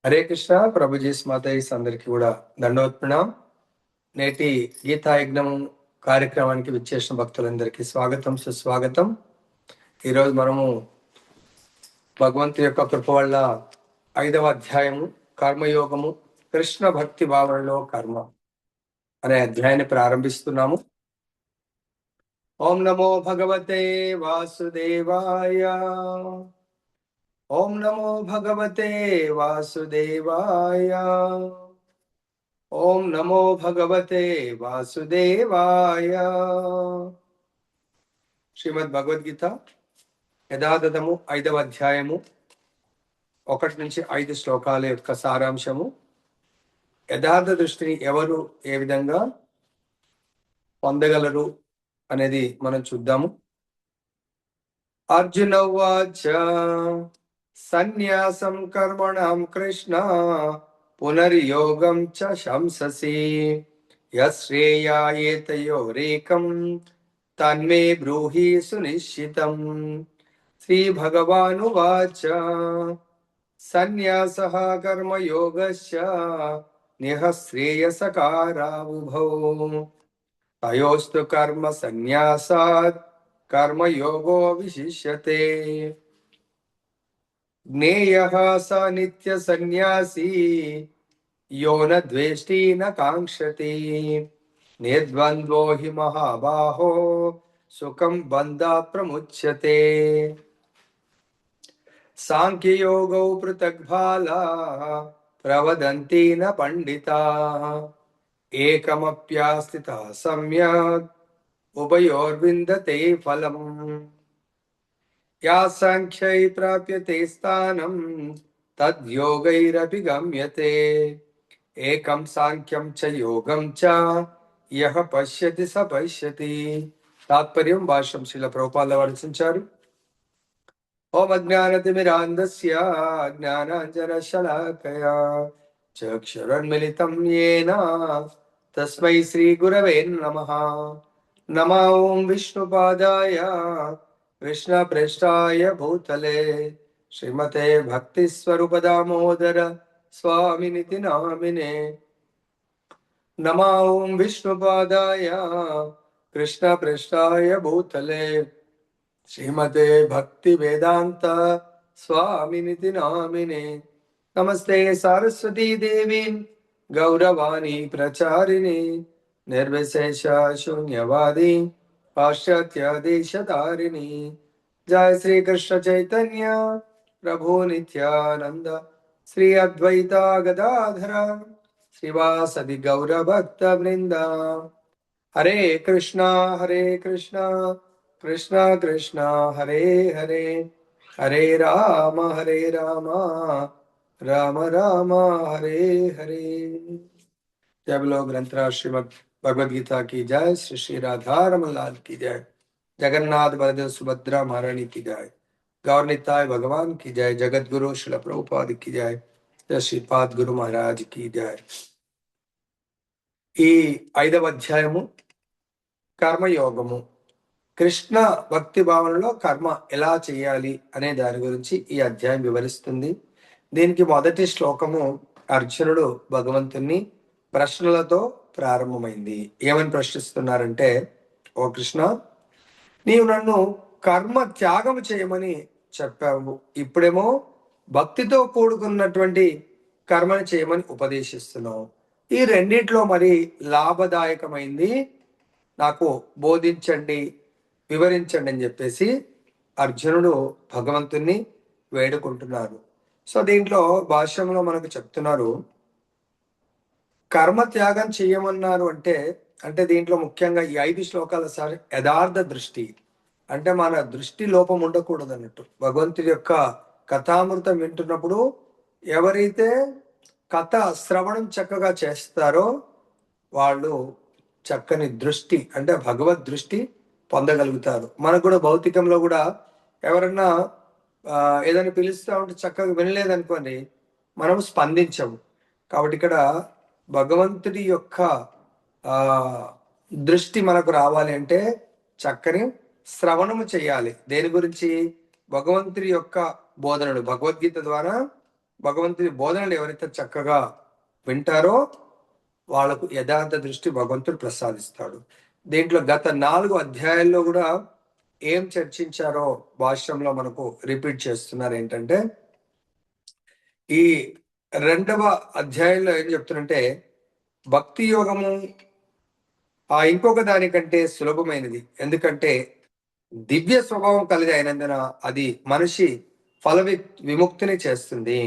హరే కృష్ణ. ప్రభుజీ మాతాయిస్ అందరికి కూడా దండోత్ప్రణం. నేటి గీతాయజ్ఞం కార్యక్రమానికి విచ్చేసిన భక్తులందరికీ స్వాగతం, సుస్వాగతం. ఈరోజు మనము భగవంతు యొక్క కృప వల్ల 5వ అధ్యాయము కర్మయోగము కృష్ణ భక్తి భావనలో కర్మ అనే అధ్యాయాన్ని ప్రారంభిస్తున్నాము. ఓం నమో భగవతే వాసుదేవాయ. ఓం నమో భగవతే వాసుదేవాయ. ఓం నమో భగవతే వాసుదేవాయ. శ్రీమద్ భగవద్గీత యథాతథము 5వ అధ్యాయము 1 నుంచి 5 శ్లోకాల యొక్క సారాంశము. యథార్థ దృష్టిని ఎవరు ఏ విధంగా పొందగలరు అనేది మనం చూద్దాము. అర్జున ఉవాచ సన్యాసం కర్మణం కృష్ణ పునర్యోగం చ శంససి యశ్రేయాయేతయోరేకం తన్మే బ్రూహి సునిశ్చితం. శ్రీ భగవానువాచ సన్యాసః కర్మయోగస్య నిఃశ్రేయసకారావుభౌ తయోస్తు కర్మ సన్యాసాత్ కర్మయోగో విశిష్యతే. జ్ఞేయః స నిత్య సన్యాసీ యో న ద్వేష్టి న కాంక్షతి నిర్ద్వంద్వో హి మహాబాహో సుఖం బంధాత్ ప్రముచ్యతే. సాంఖ్యయోగౌ పృథక్ బాలాః ప్రవదంతి న పండితాః ఏకమప్యాస్థితః సమ్యక్ ఉభయోర్విందతే ఫలం. యా సాంఖ్యై ప్రాప్యతే స్థానం తద్యోగైరపి గమ్యతే ఏకం సాంఖ్యం చ యోగం చ యః పశ్యతి స పశ్యతి. తాత్పర్యం భాష్యం శ్రీల ప్రభుపాదుల వారు రచించారు. ఓం అజ్ఞానతిమిరాంధస్య జ్ఞానాంజనశలాకయా చక్షురున్మిలితం యేన తస్మై శ్రీ గురవే నమః. నమో ఓం విష్ణుపాదాయ కృష్ణప్రేష్ఠాయ భూతలే శ్రీమతే భక్తి స్వరూప దామోదర స్వామినితి నామినే. నమో ఓం విష్ణుపాదాయ కృష్ణప్రేష్ఠాయ భూతలే శ్రీమతే భక్తి వేదాంత స్వామినితి నామినే. నమస్తే సరస్వతీ దేవి గౌరవాణి ప్రచారిణి నిర్విశేష శూన్యవాది పాశ్చాత్య దేశధారిణి. జయ శ్రీ కృష్ణ చైతన్య ప్రభు నిత్యానంద శ్రీ అద్వైత గదాధర శ్రీవాసది గౌర భక్త వృంద. హరే కృష్ణ కృష్ణ కృష్ణ హరే హరే హరే రామ రామ రామ హరే హరే. जय बोलो ग्रंथराज श्रीमद भगवदगीता की जय. श्री श्री राधा रमन लाल की जय. जगन्नाथ बलदेव सुभद्रा महारानी की जय. गौर निताय भगवान की जय. जगत गुरु श्रील प्रभुपाद की जय. जय श्रीपाद गुरु महाराज की जय. ఈ 5వ అధ్యాయము కర్మయోగము కృష్ణ భక్తి భావనలో కర్మ ఎలా చేయాలి అనే దాని గురించి ఈ అధ్యాయం వివరిస్తుంది. దీనికి మొదటి శ్లోకము అర్జునుడు భగవంతుణ్ణి ప్రశ్నలతో ప్రారంభమైంది. ఏమని ప్రశ్నిస్తున్నారంటే, ఓ కృష్ణ, నీవు నన్ను కర్మ త్యాగం చేయమని చెప్పావు, ఇప్పుడేమో భక్తితో కూడుకున్నటువంటి కర్మని చేయమని ఉపదేశిస్తున్నావు. ఈ రెండిట్లో మరి లాభదాయకమైంది నాకు బోధించండి, వివరించండి అని చెప్పేసి అర్జునుడు భగవంతుణ్ణి వేడుకుంటున్నారు. సో దీంట్లో భాష్యంలో మనకు చెప్తున్నారు, కర్మ త్యాగం చేయమన్నారు అంటే దీంట్లో ముఖ్యంగా ఈ 5 శ్లోకాల సార్ యథార్థ దృష్టి అంటే మన దృష్టి లోపం ఉండకూడదు అన్నట్టు. భగవంతుడి యొక్క కథామృతం వింటున్నప్పుడు ఎవరైతే కథ శ్రవణం చక్కగా చేస్తారో వాళ్ళు చక్కని దృష్టి అంటే భగవద్ దృష్టి పొందగలుగుతారు. మనకు కూడా భౌతికంలో కూడా ఎవరన్నా ఏదైనా పిలుస్తూ ఉంటే చక్కగా వినలేదనుకోండి, మనం స్పందించము. కాబట్టి ఇక్కడ భగవంతుడి యొక్క దృష్టి మనకు రావాలి చక్కని శ్రవణము చేయాలి. దేని గురించి? భగవంతుడి యొక్క బోధనలు, భగవద్గీత ద్వారా భగవంతుని బోధనలు ఎవరైతే చక్కగా వింటారో వాళ్ళకు యథార్థ దృష్టి భగవంతుడు ప్రసాదిస్తాడు. దీంట్లో గత 4 అధ్యాయాల్లో కూడా ఏం చర్చించారో భాష్యంలో మనకు రిపీట్ చేస్తున్నారు. ఏంటంటే ఈ 2వ అధ్యాయంలో ఏం చెప్తున్నంటే భక్తి యోగము ఇంకొక దానికంటే సులభమైనది. ఎందుకంటే దివ్య స్వభావం కలిగి అయినందున అది మనిషి ఫల విముక్తిని చేస్తుంది.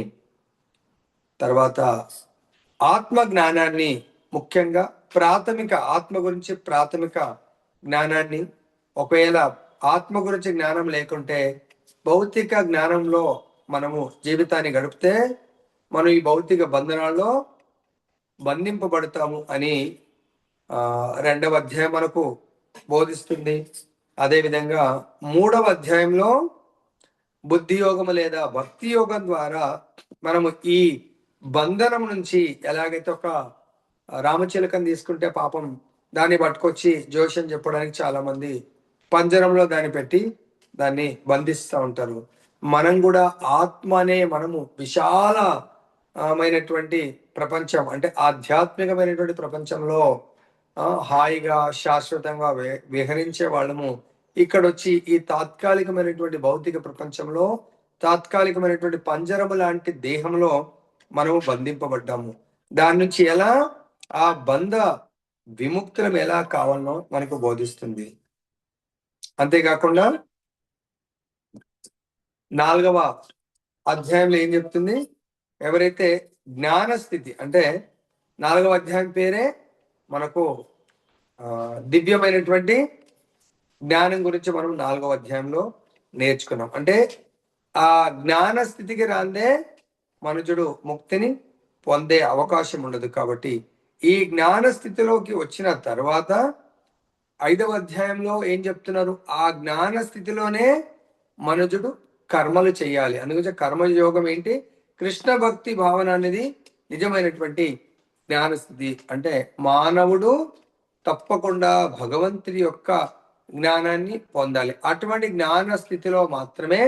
తర్వాత ఆత్మ జ్ఞానాన్ని, ముఖ్యంగా ప్రాథమిక ఆత్మ గురించి ప్రాథమిక జ్ఞానాన్ని, ఒకవేళ ఆత్మ గురించి జ్ఞానం లేకుంటే భౌతిక జ్ఞానంలో మనము జీవితాన్ని గడిపితే మనం ఈ భౌతిక బంధనాల్లో బంధింపబడతాము అని 2వ అధ్యాయం మనకు బోధిస్తుంది. అదేవిధంగా 3వ అధ్యాయంలో బుద్ధి యోగము లేదా భక్తి యోగం ద్వారా మనము ఈ బంధనం నుంచి, ఎలాగైతే ఒక రామచిలకని తీసుకుంటే పాపం దాన్ని పట్టుకొచ్చి జోషం చెప్పడానికి చాలా మంది పంజరంలో దాన్ని పెట్టి దాన్ని బంధిస్తూ ఉంటారు. మనం కూడా ఆత్మ అనే మనము విశాలమైనటువంటి ప్రపంచం, అంటే ఆధ్యాత్మికమైనటువంటి ప్రపంచంలో హాయిగా శాశ్వతంగా విహరించే వాళ్ళము ఇక్కడ వచ్చి ఈ తాత్కాలికమైనటువంటి భౌతిక ప్రపంచంలో తాత్కాలికమైనటువంటి పంజరము లాంటి దేహంలో మనము బంధింపబడ్డాము. దాని నుంచి ఎలా ఆ బంధ విముక్తులం ఎలా కావాలనో మనకు బోధిస్తుంది. అంతేకాకుండా 4వ అధ్యాయంలో ఏం చెప్తుంది? ఎవరైతే జ్ఞాన స్థితి, అంటే 4వ అధ్యాయం పేరే మనకు దివ్యమైనటువంటి జ్ఞానం గురించి మనం 4వ అధ్యాయంలో నేర్చుకున్నాం. అంటే ఆ జ్ఞాన స్థితికి రాందే మనుషుడు ముక్తిని పొందే అవకాశం ఉండదు. కాబట్టి ఈ జ్ఞాన స్థితిలోకి వచ్చిన తర్వాత 5వ అధ్యాయంలో ఏం చెప్తున్నారు? ఆ జ్ఞాన స్థితిలోనే మనుషుడు కర్మలు చేయాలి. అందుకే కర్మయోగం ఏంటి? కృష్ణ భక్తి భావన అనేది నిజమైనటువంటి జ్ఞాన స్థితి. అంటే మానవుడు తప్పకుండా భగవంతుడి యొక్క జ్ఞానాన్ని పొందాలి. అటువంటి జ్ఞాన స్థితిలో మాత్రమే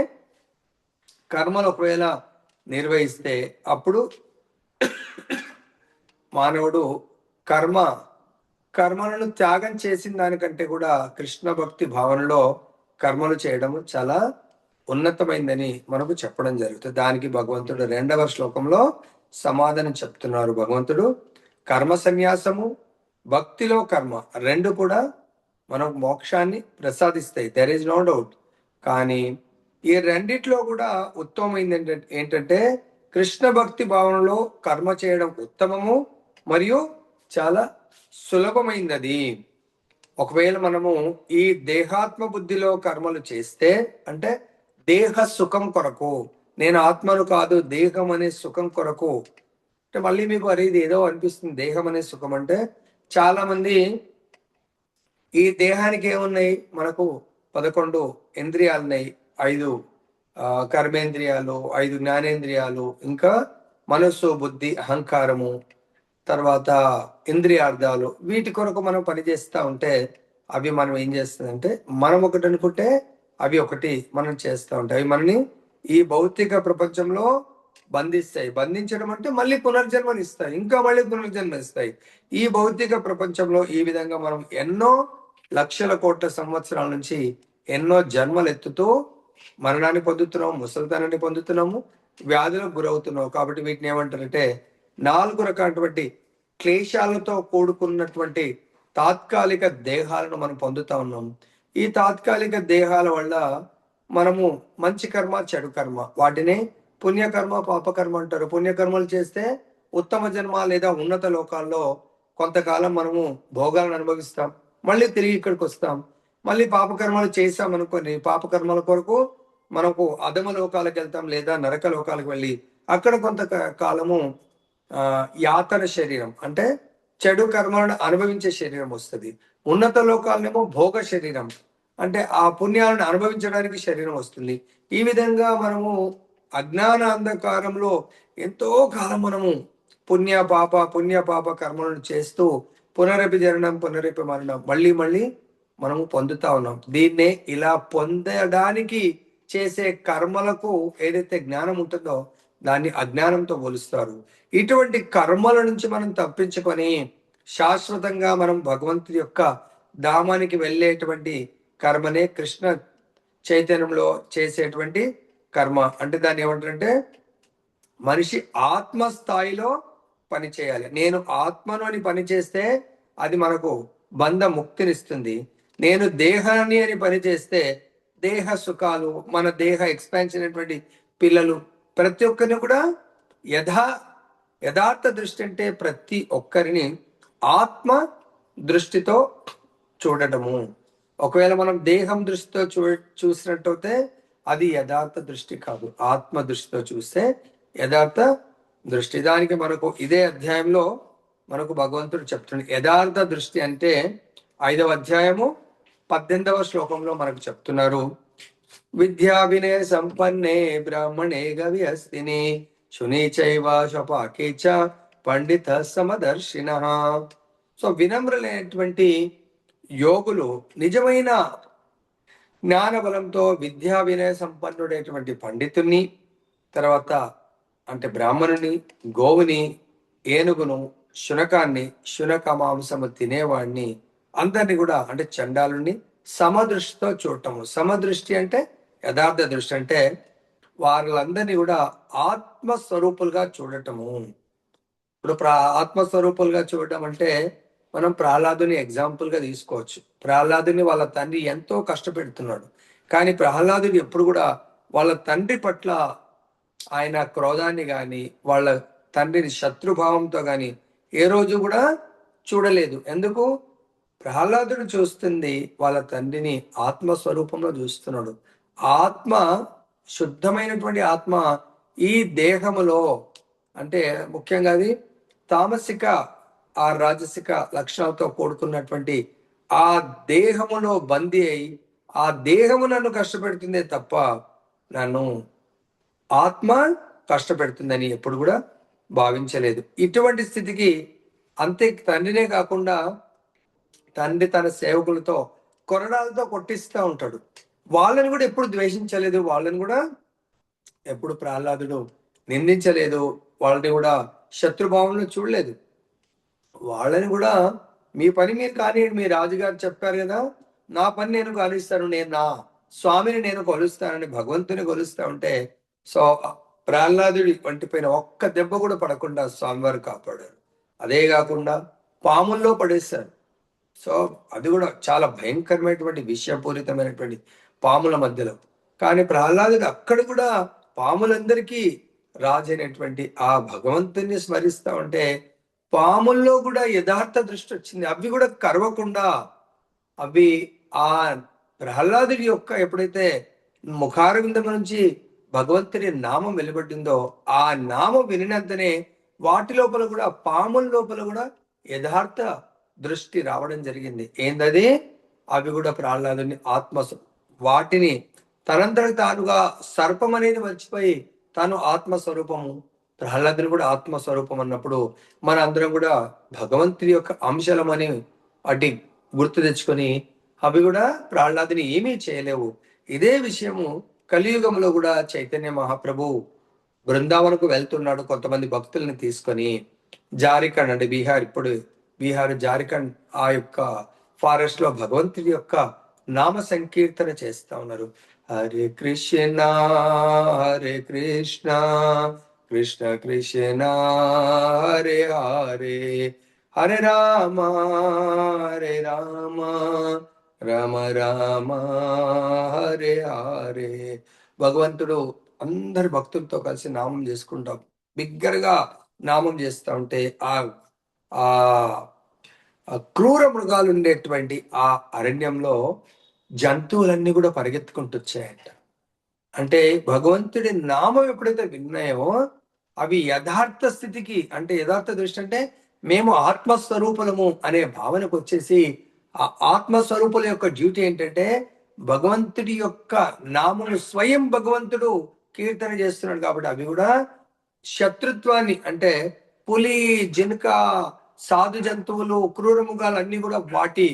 కర్మలు ఒకవేళ నిర్వహిస్తే అప్పుడు మానవుడు కర్మలను త్యాగం చేసిన దానికంటే కూడా కృష్ణ భక్తి భావనలో కర్మలు చేయడం చాలా ఉన్నతమైందని మనకు చెప్పడం జరుగుతుంది. దానికి భగవంతుడు 2వ శ్లోకంలో సమాధానం చెప్తున్నారు. భగవంతుడు కర్మ సన్యాసము, భక్తిలో కర్మ 2 కూడా మనకు మోక్షాన్ని ప్రసాదిస్తాయి. There is no doubt. కానీ ఈ రెండిట్లో కూడా ఉత్తమమైంది ఏంటంటే కృష్ణ భక్తి భావనలో కర్మ చేయడం ఉత్తమము మరియు చాలా సులభమైంది. ఒకవేళ మనము ఈ దేహాత్మ బుద్ధిలో కర్మలు చేస్తే, అంటే దేహ సుఖం కొరకు, నేను ఆత్మను కాదు దేహం అనే సుఖం కొరకు, అంటే మళ్ళీ మీకు ఇది ఏదో అనిపిస్తుంది. దేహం అనే సుఖం అంటే చాలా మంది ఈ దేహానికి ఏమున్నాయి? మనకు 11 ఇంద్రియాలు ఉన్నాయి, 5 కర్మేంద్రియాలు, 5 జ్ఞానేంద్రియాలు, ఇంకా మనస్సు, బుద్ధి, అహంకారము, తర్వాత ఇంద్రియార్థాలు. వీటి కొరకు మనం పనిచేస్తూ ఉంటే అవి మనం ఏం చేస్తుందంటే మనం ఒకటి అనుకుంటే అవి ఒకటి మనం చేస్తూ ఉంటాయి. అవి మనని ఈ భౌతిక ప్రపంచంలో బంధిస్తాయి. బంధించడం అంటే మళ్ళీ పునర్జన్మనిస్తాయి, ఇంకా మళ్ళీ పునర్జన్మనిస్తాయి. ఈ భౌతిక ప్రపంచంలో ఈ విధంగా మనం ఎన్నో లక్షల కోట్ల సంవత్సరాల నుంచి ఎన్నో జన్మలు ఎత్తుతూ మరణాన్ని పొందుతున్నాము, ముసలితనాన్ని పొందుతున్నాము, వ్యాధులకు గురవుతున్నాము. కాబట్టి వీటిని ఏమంటారంటే 4 రకాలటువంటి క్లేశాలతో కూడుకున్నటువంటి తాత్కాలిక దేహాలను మనం పొందుతా ఉన్నాము. ఈ తాత్కాలిక దేహాల వల్ల మనము మంచి కర్మ, చెడు కర్మ, వాటిని పుణ్యకర్మ, పాపకర్మ అంటారు. పుణ్యకర్మలు చేస్తే ఉత్తమ జన్మ లేదా ఉన్నత లోకాల్లో కొంతకాలం మనము భోగాలను అనుభవిస్తాం, మళ్ళీ తిరిగి ఇక్కడికి వస్తాం. మళ్ళీ పాపకర్మలు చేసాం అనుకోని పాపకర్మల కొరకు మనకు అధమ లోకాలకు వెళ్తాం, లేదా నరక లోకాలకు వెళ్ళి అక్కడ కొంత కాలము యాతన శరీరం, అంటే చెడు కర్మలను అనుభవించే శరీరం వస్తుంది. ఉన్నత లోకాలనేమో భోగ శరీరం, అంటే ఆ పుణ్యాలను అనుభవించడానికి శరీరం వస్తుంది. ఈ విధంగా మనము అజ్ఞాన అంధకారంలో ఎంతో కాలం మనము పుణ్య పాప కర్మలను చేస్తూ పునరపి జననం పునరపి మరణం మళ్ళీ మనము పొందుతా ఉన్నాం. దీన్నే ఇలా పొందడానికి చేసే కర్మలకు ఏదైతే జ్ఞానం ఉంటుందో దాన్ని అజ్ఞానంతో పోలుస్తారు. ఇటువంటి కర్మల నుంచి మనం తప్పించుకొని శాశ్వతంగా మనం భగవంతుడి యొక్క ధామానికి వెళ్ళేటువంటి కర్మనే కృష్ణ చైతన్యంలో చేసేటువంటి కర్మ. అంటే దాన్ని ఏమంటారంటే మనిషి ఆత్మస్థాయిలో పని చేయాలి. నేను ఆత్మను అని పని చేస్తే అది మనకు బంధ ముక్తినిస్తుంది. నేను దేహాన్ని అని పని చేస్తే దేహ సుఖాలు, మన దేహ ఎక్స్పాన్షన్ అయినటువంటి పిల్లలు, ప్రతి ఒక్కరిని కూడా యథార్థ దృష్టి అంటే ప్రతి ఒక్కరిని ఆత్మ దృష్టితో చూడటము. ఒకవేళ మనం దేహం దృష్టితో చూసినట్టయితే అది యథార్థ దృష్టి కాదు. ఆత్మ దృష్టితో చూస్తే యథార్థ దృష్టి. దానికి మనకు ఇదే అధ్యాయంలో మనకు భగవంతుడు చెప్తున్నాడు. యథార్థ దృష్టి అంటే 5వ అధ్యాయము 18వ శ్లోకంలో మనకు చెప్తున్నారు. విద్యా వినయ సంపన్నే బ్రాహ్మణే గవ్యస్తిని శుని చైవ శపాకే చ పండిత సమదర్శిన. సో వినమ్రులైనటువంటి యోగులు నిజమైన జ్ఞాన బలంతో విద్యా వినయ సంపన్నుడైనటువంటి పండితుణ్ణి, తర్వాత అంటే బ్రాహ్మణుని, గోవుని, ఏనుగును, శునకాన్ని, శునక మాంసము తినేవాడిని అందరినీ కూడా అంటే చండాలుని సమదృష్టితో చూడటము. సమదృష్టి అంటే యథార్థ దృష్టి అంటే వాళ్ళందరినీ కూడా ఆత్మస్వరూపులుగా చూడటము. ఇప్పుడు ఆత్మస్వరూపులుగా చూడటం అంటే మనం ప్రహ్లాదుని ఎగ్జాంపుల్ గా తీసుకోవచ్చు. ప్రహ్లాదుని వాళ్ళ తండ్రి ఎంతో కష్టపెడుతున్నాడు, కానీ ప్రహ్లాదుని ఎప్పుడు కూడా వాళ్ళ తండ్రి పట్ల ఆయన క్రోధాన్ని కానీ వాళ్ళ తండ్రిని శత్రుభావంతో కానీ ఏ రోజు కూడా చూడలేదు. ఎందుకు? ప్రహ్లాదుడు చూస్తుంది వాళ్ళ తండ్రిని ఆత్మస్వరూపంలో చూస్తున్నాడు. ఆత్మ శుద్ధమైనటువంటి ఆత్మ ఈ దేహములో అంటే ముఖ్యంగా అది తామసిక ఆ రాజసిక లక్షణాలతో కూడుకున్నటువంటి ఆ దేహములో బందీ అయి ఆ దేహము నన్ను కష్టపెడుతుందే తప్ప నన్ను ఆత్మ కష్టపెడుతుందని ఎప్పుడు కూడా భావించలేదు. ఇటువంటి స్థితికి అంతే తండ్రినే కాకుండా తండ్రి తన సేవకులతో కొరడాలతో కొట్టిస్తూ ఉంటాడు. వాళ్ళని కూడా ఎప్పుడు ద్వేషించలేదు, వాళ్ళని కూడా ఎప్పుడు ప్రహ్లాదుడు నిందించలేదు, వాళ్ళని కూడా శత్రుభావంలో చూడలేదు. వాళ్ళని కూడా మీ పని మీరు కానీ, మీ రాజుగారు చెప్పారు కదా నా పని నేను కానిస్తాను, నేను నా స్వామిని నేను కొలుస్తానని భగవంతుని కొలుస్తా ఉంటే సో ప్రహ్లాదుడి వంటిపైన ఒక్క దెబ్బ కూడా పడకుండా స్వామివారు కాపాడారు. అదే కాకుండా పాముల్లో పడేశారు. సో అది కూడా చాలా భయంకరమైనటువంటి విషయపూరితమైనటువంటి పాముల మధ్యలో. కానీ ప్రహ్లాదుడు అక్కడ కూడా పాములందరికీ రాజైనటువంటి ఆ భగవంతుని స్మరిస్తా ఉంటే పాముల్లో కూడా యథార్థ దృష్టి వచ్చింది. అవి కూడా కరవకుండా అవి ఆ ప్రహ్లాదుడి యొక్క ఎప్పుడైతే ముఖారవిందం నుంచి భగవంతుని నామం వెలువడిందో ఆ నామం వినినంతనే వాటి లోపల కూడా పాముల లోపల కూడా యథార్థ దృష్టి రావడం జరిగింది. ఏందది? అవి కూడా ప్రహ్లాదుని ఆత్మ వాటిని తనంతట తానుగా సర్పం అనేది మర్చిపోయి తాను ఆత్మస్వరూపము, ప్రహ్లాదుని కూడా ఆత్మస్వరూపం అన్నప్పుడు మన అందరం కూడా భగవంతుని యొక్క అంశలమని అటు గుర్తు తెచ్చుకొని అవి కూడా ప్రహ్లాదుని ఏమీ చేయలేవు. ఇదే విషయము కలియుగంలో కూడా చైతన్య మహాప్రభు బృందావనకు వెళ్తున్నాడు కొంతమంది భక్తుల్ని తీసుకొని. జారిఖండ్ అంటే బీహార్ జారిఖండ్ ఆ యొక్క ఫారెస్ట్ లో భగవంతుడి యొక్క నామ సంకీర్తన చేస్తా ఉన్నారు. హరే కృష్ణ హరే కృష్ణ కృష్ణ కృష్ణ హరే హరే హరే రామ రామ రామ హరే హరే. భగవంతుడు అందరి భక్తులతో కలిసి నామం చేసుకుంటాం, బిగ్గరగా నామం చేస్తూ ఉంటే ఆ క్రూర మృగాలు ఉండేటువంటి ఆ అరణ్యంలో జంతువులన్నీ కూడా పరిగెత్తుకుంటూ వచ్చాయంట. అంటే భగవంతుడి నామం ఎప్పుడైతే విన్నాయో అవి యథార్థ స్థితికి అంటే యథార్థ దృష్టి అంటే మేము ఆత్మస్వరూపులము అనే భావనకు వచ్చేసి ఆ ఆత్మస్వరూపుల యొక్క డ్యూటీ ఏంటంటే భగవంతుడి యొక్క నామము స్వయం భగవంతుడు కీర్తన చేస్తున్నాడు కాబట్టి అవి కూడా శత్రుత్వాన్ని అంటే పులి, జింక, సాధు జంతువులు, క్రూరముగాలు అన్ని కూడా వాటి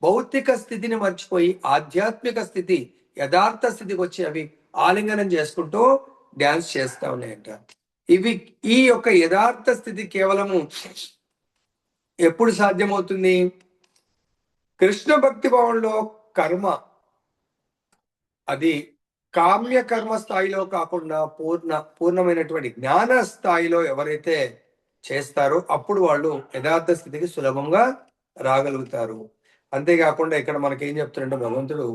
భౌతిక స్థితిని మర్చిపోయి ఆధ్యాత్మిక స్థితి యథార్థ స్థితికి వచ్చి అవి ఆలింగనం చేసుకుంటూ డ్యాన్స్ చేస్తా ఉన్నాయంట. ఇవి ఈ యొక్క యథార్థ స్థితి కేవలము ఎప్పుడు సాధ్యమవుతుంది? కృష్ణ భక్తి భావంలో కర్మ అది కామ్య కర్మ స్థాయిలో కాకుండా పూర్ణమైనటువంటి జ్ఞాన స్థాయిలో ఎవరైతే చేస్తారో అప్పుడు వాళ్ళు యథార్థ స్థితికి సులభంగా రాగలుగుతారు. అంతేకాకుండా ఇక్కడ మనకేం చెప్తున్నారంటే భగవంతుడు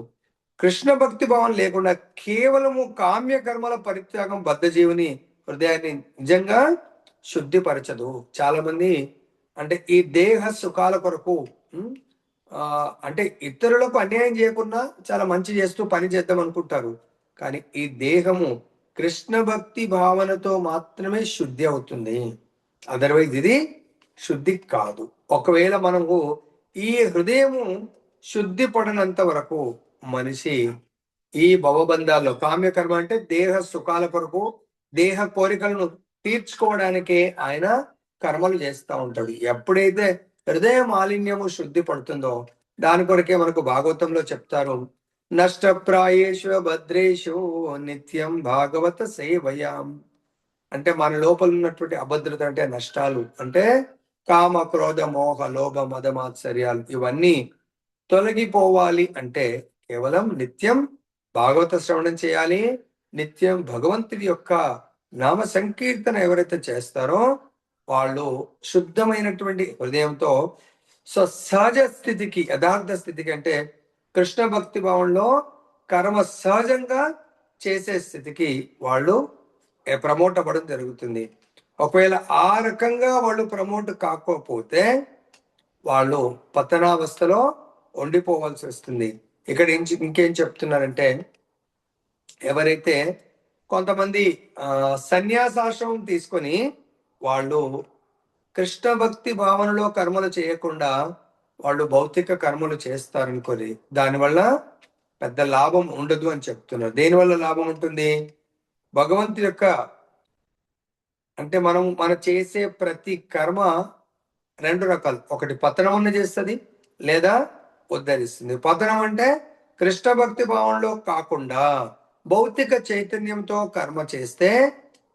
కృష్ణ భక్తి భావం లేకుండా కేవలము కామ్య కర్మల పరిత్యాగం బద్ధజీవుని హృదయాన్ని నిజంగా శుద్ధిపరచదు. చాలా మంది అంటే ఈ దేహ సుఖాల కొరకు అంటే ఇతరులకు అన్యాయం చేయకుండా చాలా మంచి చేస్తూ పని చేద్దాం అనుకుంటారు. కానీ ఈ దేహము కృష్ణ భక్తి భావనతో మాత్రమే శుద్ధి అవుతుంది. అదర్వైజ్ ఇది శుద్ధి కాదు. ఒకవేళ మనము ఈ హృదయము శుద్ధి పడినంత వరకు మనిషి ఈ భవబంధాల్లో కామ్యకర్మ అంటే దేహ సుఖాల కొరకు దేహ కోరికలను తీర్చుకోవడానికే ఆయన కర్మలు చేస్తూ ఉంటాడు. ఎప్పుడైతే హృదయ మాలిన్యము శుద్ధి పడుతుందో దాని కొరకే మనకు భాగవతంలో చెప్తారు, నష్టప్రాయేషు భద్రేషు నిత్యం భాగవత సేవయాం. అంటే మన లోపల ఉన్నటువంటి అభద్రత అంటే నష్టాలు, అంటే కామ క్రోధ మోహ లోభ మద మాత్సర్యాలు ఇవన్నీ తొలగిపోవాలి అంటే కేవలం నిత్యం భాగవత శ్రవణం చేయాలి. నిత్యం భగవంతుడి యొక్క నామ సంకీర్తన ఎవరైతే చేస్తారో వాళ్ళు శుద్ధమైనటువంటి హృదయంతో సహజ స్థితికి యథార్థ స్థితికి అంటే కృష్ణ భక్తి భావంలో కర్మ సహజంగా చేసే స్థితికి వాళ్ళు ప్రమోట్ అవ్వడం జరుగుతుంది. ఒకవేళ ఆ రకంగా వాళ్ళు ప్రమోట్ కాకపోతే వాళ్ళు పతనావస్థలో ఉండిపోవాల్సి వస్తుంది. ఇక్కడ ఇంకేం చెప్తున్నారంటే ఎవరైతే కొంతమంది సన్యాసాశ్రమం తీసుకొని వాళ్ళు కృష్ణ భక్తి భావనలో కర్మలు చేయకుండా వాళ్ళు భౌతిక కర్మలు చేస్తారనుకొని దానివల్ల పెద్ద లాభం ఉండదు అని చెప్తున్నారు. దేనివల్ల లాభం ఉంటుంది? భగవంతుడి యొక్క అంటే మనం చేసే ప్రతి కర్మ రెండు రకాలు, ఒకటి పతనం చేస్తుంది లేదా ఉద్ధరిస్తుంది. పతనం అంటే కృష్ణ భక్తి భావంలో కాకుండా భౌతిక చైతన్యంతో కర్మ చేస్తే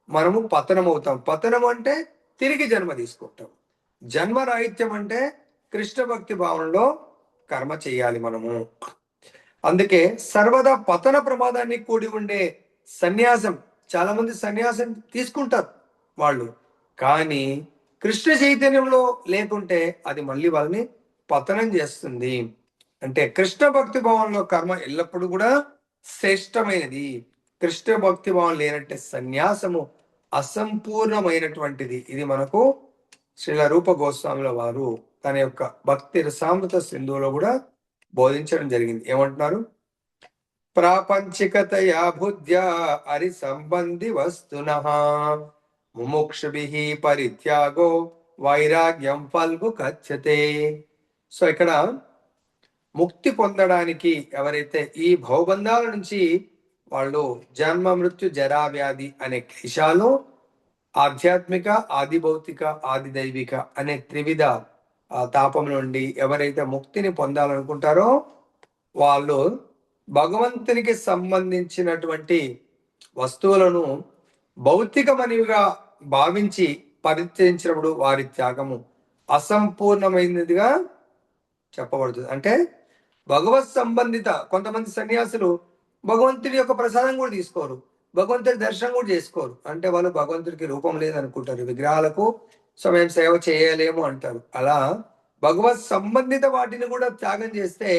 మనము పతనం అవుతాం. పతనం అంటే తిరిగి జన్మ తీసుకుంటాం. జన్మరాహిత్యం అంటే కృష్ణ భక్తి భావంలో కర్మ చేయాలి మనము. అందుకే సర్వదా పతన ప్రమాదాన్ని కూడి ఉండే సన్యాసం, చాలా మంది సన్యాసం తీసుకుంటారు వాళ్ళు, కానీ కృష్ణ చైతన్యంలో లేకుంటే అది మళ్ళీ వాళ్ళని పతనం చేస్తుంది. అంటే కృష్ణ భక్తి భావంలో కర్మ ఎల్లప్పుడూ కూడా శ్రేష్టమైనది. కృష్ణ భక్తి భావం లేనంటే సన్యాసము అసంపూర్ణమైనటువంటిది. ఇది మనకు శ్రీల రూప గోస్వాముల వారు తన యొక్క భక్తి రసామృత సింధువులో కూడా బోధించడం జరిగింది. ఏమంటున్నారు? ప్రాపంచికతయా బుద్ధ్యా హరి సంబంధి వస్తునః ముముక్షుభిః పరిత్యాగో వైరాగ్యం ఫల్గు కచ్చతే. సో ఇక్కడ ముక్తి పొందడానికి ఎవరైతే ఈ భవబంధాల నుంచి వాళ్ళు జన్మ మృత్యు జరా వ్యాధి అనే క్లేశాలు, ఆధ్యాత్మిక ఆది భౌతిక ఆది దైవిక అనే త్రివిధ తాపం నుండి ఎవరైతే ముక్తిని పొందాలనుకుంటారో వాళ్ళు భగవంతునికి సంబంధించినటువంటి వస్తువులను భౌతికమనివిగా భావించి పరిత్యజించినప్పుడు వారి త్యాగము అసంపూర్ణమైనదిగా చెప్పబడుతుంది. అంటే భగవత్ సంబంధిత కొంతమంది సన్యాసులు భగవంతుడి యొక్క ప్రసాదం కూడా తీసుకోరు, భగవంతుడి దర్శనం కూడా చేసుకోరు. అంటే వాళ్ళు భగవంతుడికి రూపం లేదనుకుంటారు, విగ్రహాలకు సమయం సేవ చేయలేము అంటారు. అలా భగవత్ సంబంధిత వాటిని కూడా త్యాగం చేస్తే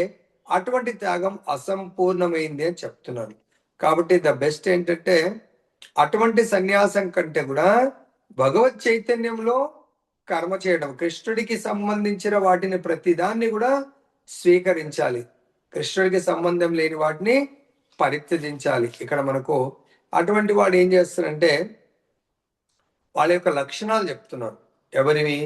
అటువంటి త్యాగం అసంపూర్ణమైంది అని చెప్తున్నారు. కాబట్టి ద బెస్ట్ ఏంటంటే అటువంటి సన్యాసం కంటే కూడా భగవత్ చైతన్యంలో కర్మ చేయడం, కృష్ణుడికి సంబంధించిన వాటిని ప్రతిదాన్ని కూడా స్వీకరించాలి, కృష్ణుడికి సంబంధం లేని వాటిని పరిత్యజించాలి. ఇక్కడ మనకు అటువంటి వాడు ఏం చేస్తారంటే వాళ్ళ యొక్క లక్షణాలు చెప్తున్నారు. ఎవరివి?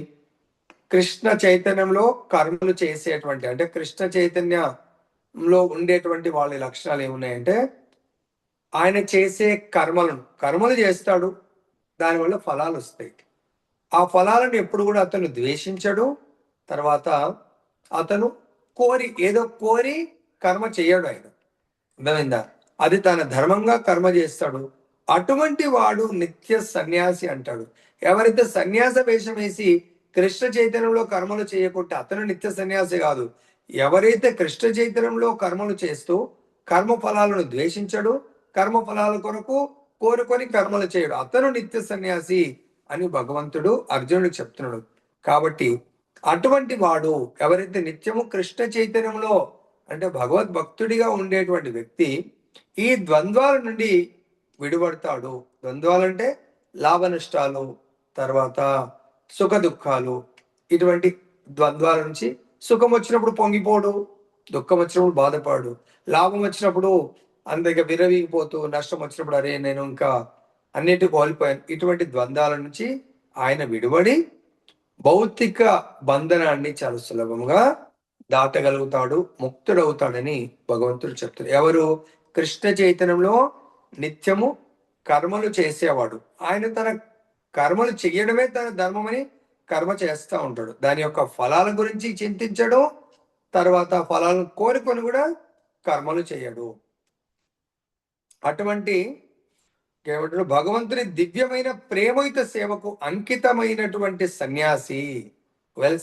కృష్ణ చైతన్యంలో కర్మలు చేసేటువంటి అంటే కృష్ణ చైతన్యంలో ఉండేటువంటి వాళ్ళ లక్షణాలు ఏమున్నాయంటే ఆయన చేసే కర్మలు చేస్తాడు, దానివల్ల ఫలాలు వస్తాయి. ఆ ఫలాలను ఎప్పుడు కూడా అతను ద్వేషించడు. తర్వాత అతను ఏదో కోరి కర్మ చేయడు. ఆయన అర్థమైందా? అది తన ధర్మంగా కర్మ చేస్తాడు, అటువంటి వాడు నిత్య సన్యాసి అంటాడు. ఎవరైతే సన్యాస వేషం వేసి కృష్ణ చైతన్యంలో కర్మలు చేయకుంటే అతను నిత్య సన్యాసి కాదు. ఎవరైతే కృష్ణ చైతన్యంలో కర్మలు చేస్తూ కర్మ ఫలాలను ద్వేషించడు, కర్మ ఫలాల కొరకు కోరుకొని కర్మలు చేయడు, అతను నిత్య సన్యాసి అని భగవంతుడు అర్జునుడికి చెప్తున్నాడు. కాబట్టి అటువంటి వాడు ఎవరైతే నిత్యము కృష్ణ చైతన్యంలో అంటే భగవద్భక్తుడిగా ఉండేటువంటి వ్యక్తి ఈ ద్వంద్వాల నుండి విడిపడతాడు. ద్వంద్వాలంటే లాభ నష్టాలు, తర్వాత సుఖ దుఃఖాలు, ఇటువంటి ద్వంద్వాల నుంచి సుఖం వచ్చినప్పుడు పొంగిపోడు, దుఃఖం వచ్చినప్పుడు బాధపడు, లాభం వచ్చినప్పుడు అందరికీ విరవీగిపోతూ, నష్టం వచ్చినప్పుడు అరే నేను ఇంకా అన్నిటి కోల్పోయాను, ఇటువంటి ద్వంద్వాల నుంచి ఆయన విడిపడి భౌతిక బంధనాన్ని చాలా సులభంగా దాటగలుగుతాడు, ముక్తుడవుతాడని భగవంతుడు చెప్తాడు. ఎవరు? కృష్ణ చైతన్యంలో నిత్యము కర్మలు చేసేవాడు. ఆయన తన కర్మలు చెయ్యడమే తన ధర్మమని కర్మ చేస్తూ ఉంటాడు. దాని యొక్క ఫలాల గురించి చింతించడం, తర్వాత ఫలాలను కోరుకొని కూడా కర్మలు చేయడు. అటువంటి ఏమంటారు, భగవంతుని దివ్యమైన ప్రేమయుత సేవకు అంకితమైనటువంటి సన్యాసి.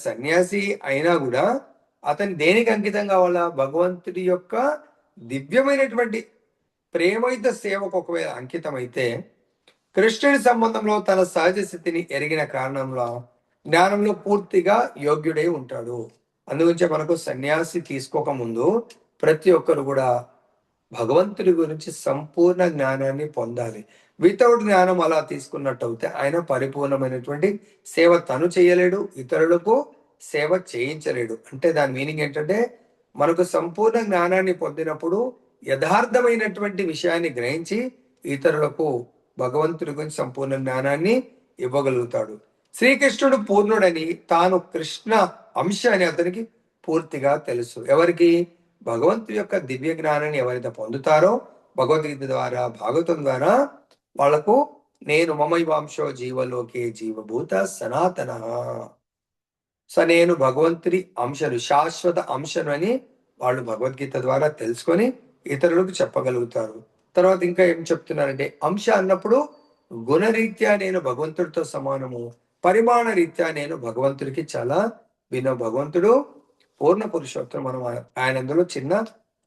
సన్యాసి అయినా కూడా అతను దేనికి అంకితం కావాలా? భగవంతుడి యొక్క దివ్యమైనటువంటి ప్రేమయుత సేవకు ఒకవేళ అంకితమైతే కృష్ణుడి సంబంధంలో తన సహజ స్థితిని ఎరిగిన కారణంలో జ్ఞానంలో పూర్తిగా యోగ్యుడై ఉంటాడు. అందుగురించే మనకు సన్యాసి తీసుకోక ముందు ప్రతి ఒక్కరు కూడా భగవంతుడి గురించి సంపూర్ణ జ్ఞానాన్ని పొందాలి. వితౌట్ జ్ఞానం అలా తీసుకున్నట్టు అయితే ఆయన పరిపూర్ణమైనటువంటి సేవ తను చేయలేడు, ఇతరులకు సేవ చేయించలేడు. అంటే దాని మీనింగ్ ఏంటంటే మనకు సంపూర్ణ జ్ఞానాన్ని పొందినప్పుడు యథార్థమైనటువంటి విషయాన్ని గ్రహించి ఇతరులకు భగవంతుడి గురించి సంపూర్ణ జ్ఞానాన్ని ఇవ్వగలుగుతాడు. శ్రీకృష్ణుడు పూర్ణుడని, తాను కృష్ణ అంశ అని అతనికి పూర్తిగా తెలుసు. ఎవరికి? భగవంతుడి యొక్క దివ్య జ్ఞానాన్ని ఎవరైతే పొందుతారో భగవద్గీత ద్వారా, భాగవతం ద్వారా, వాళ్లకు నేను మమైవాంశో జీవలోకే జీవభూత సనాతన, నేను భగవంతుడి అంశను, శాశ్వత అంశను అని వాళ్ళు భగవద్గీత ద్వారా తెలుసుకొని ఇతరులకు చెప్పగలుగుతారు. తర్వాత ఇంకా ఏం చెప్తున్నారంటే, అంశ అన్నప్పుడు గుణరీత్యా నేను భగవంతుడితో సమానము, పరిమాణ రీత్యా నేను భగవంతుడికి చాలా భిన్న. భగవంతుడు పూర్ణ పురుషోత్తరం, మనం ఆయన అందులో చిన్న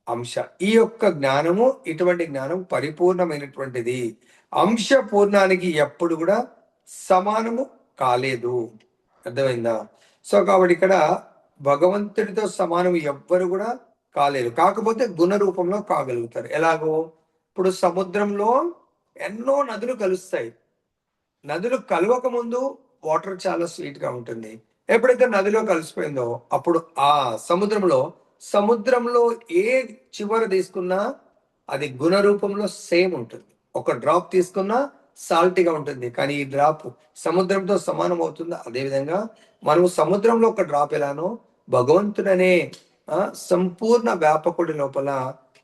అంశ. ఈ యొక్క జ్ఞానము, ఇటువంటి జ్ఞానం పరిపూర్ణమైనటువంటిది. అంశ పూర్ణానికి ఎప్పుడు కూడా సమానము కాలేదు. అర్థమైందా? కాబట్టి ఇక్కడ భగవంతుడితో సమానం ఎవ్వరు కూడా కాలేరు, కాకపోతే గుణ రూపంలో కాగలుగుతారు. ఎలాగో? ఇప్పుడు సముద్రంలో ఎన్నో నదులు కలుస్తాయి. నదులు కలవక ముందు వాటర్ చాలా స్వీట్ గా ఉంటుంది. ఎప్పుడైతే నదిలో కలిసిపోయిందో అప్పుడు ఆ సముద్రంలో ఏ చివర తీసుకున్నా అది గుణ రూపంలో సేమ్ ఉంటుంది. ఒక డ్రాప్ తీసుకున్నా సాల్టీగా ఉంటుంది, కానీ ఈ డ్రాప్ సముద్రంతో సమానం అవుతుంది. అదేవిధంగా మనము సముద్రంలో ఒక డ్రాప్ ఎలానో భగవంతుడనే సంపూర్ణ వ్యాపకుడి లోపల